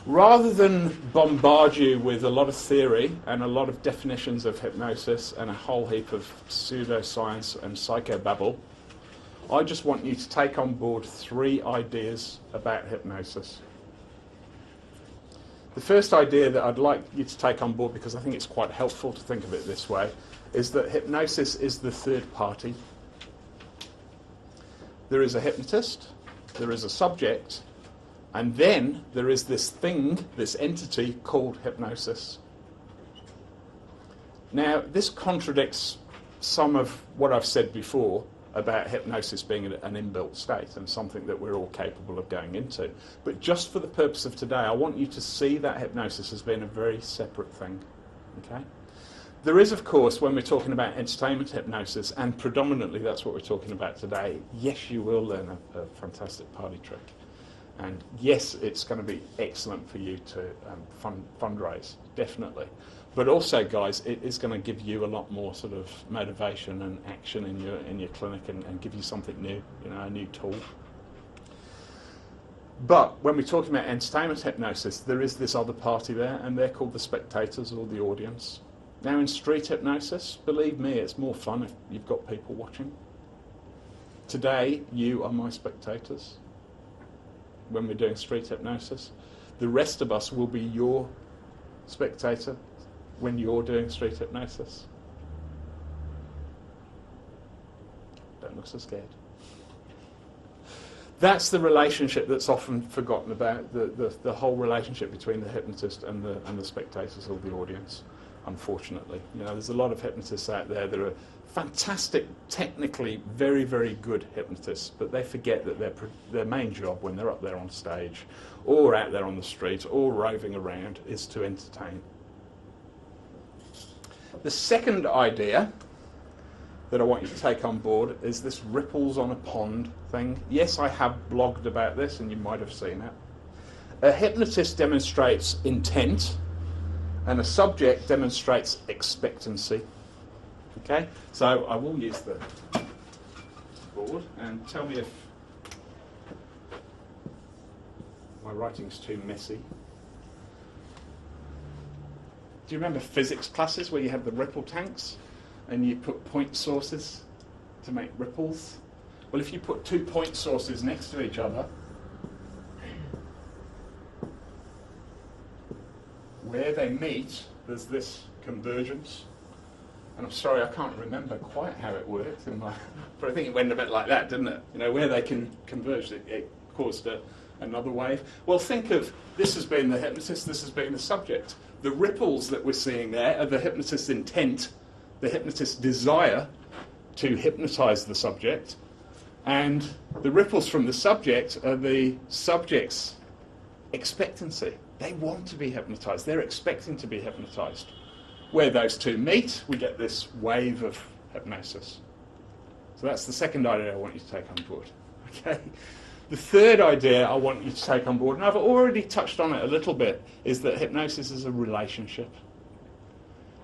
Rather than bombard you with a lot of theory and a lot of definitions of hypnosis and a whole heap of pseudoscience and psychobabble, I just want you to take on board 3 ideas about hypnosis. The first idea that I'd like you to take on board, because I think it's quite helpful to think of it this way, is that hypnosis is the third party. There is a hypnotist, there is a subject, and then there is this thing, this entity called hypnosis. Now, this contradicts some of what I've said before about hypnosis being an inbuilt state and something that we're all capable of going into. But just for the purpose of today, I want you to see that hypnosis as being a very separate thing. Okay? There is, of course, when we're talking about entertainment hypnosis, and predominantly that's what we're talking about today, yes, you will learn a fantastic party trick. And yes, it's going to be excellent for you to fundraise, definitely. But also, guys, it is going to give you a lot more sort of motivation and action in your clinic and give you something new, you know, a new tool. But when we're talking about entertainment hypnosis, there is this other party there, and they're called the spectators or the audience. Now, in street hypnosis, believe me, it's more fun if you've got people watching. Today, you are my spectators. When we're doing street hypnosis, the rest of us will be your spectator when you're doing street hypnosis. Don't look so scared. That's the relationship that's often forgotten about, the whole relationship between the hypnotist and the spectators or the audience, unfortunately. You know, there's a lot of hypnotists out there that are fantastic, technically very, very good hypnotists, but they forget that their main job when they're up there on stage or out there on the street or roving around is to entertain. The second idea that I want you to take on board is this ripples on a pond thing. Yes, I have blogged about this and you might have seen it. A hypnotist demonstrates intent and a subject demonstrates expectancy. Okay, so I will use the board and tell me if my writing's too messy. Do you remember physics classes where you had the ripple tanks and you put point sources to make ripples? Well, if you put 2 point sources next to each other, where they meet, there's this convergence. And I'm sorry, I can't remember quite how it worked, but I think it went a bit like that, didn't it? You know, where they can converge, it caused another wave. Well, think of this as being the hypnotist, this as being the subject. The ripples that we're seeing there are the hypnotist's intent, the hypnotist's desire to hypnotize the subject, and the ripples from the subject are the subject's expectancy. They want to be hypnotized, they're expecting to be hypnotized. Where those two meet, we get this wave of hypnosis. So that's the second idea I want you to take on board. Okay. The third idea I want you to take on board, and I've already touched on it a little bit, is that hypnosis is a relationship.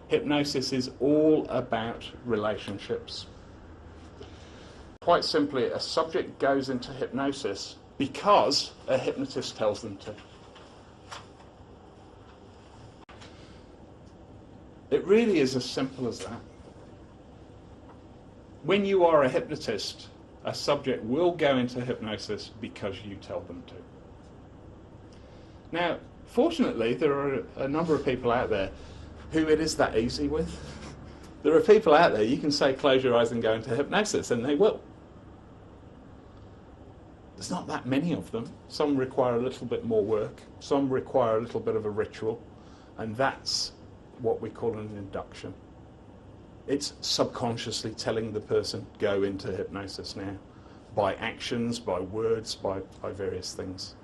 Hypnosis is all about relationships. Quite simply, a subject goes into hypnosis because a hypnotist tells them to. It really is as simple as that. When you are a hypnotist, a subject will go into hypnosis because you tell them to. Now, fortunately, there are a number of people out there who it is that easy with. There are people out there, you can say close your eyes and go into hypnosis, and they will. There's not that many of them. Some require a little bit more work. Some require a little bit of a ritual, and that's what we call an induction. It's subconsciously telling the person, go into hypnosis now, by actions, by words, by various things.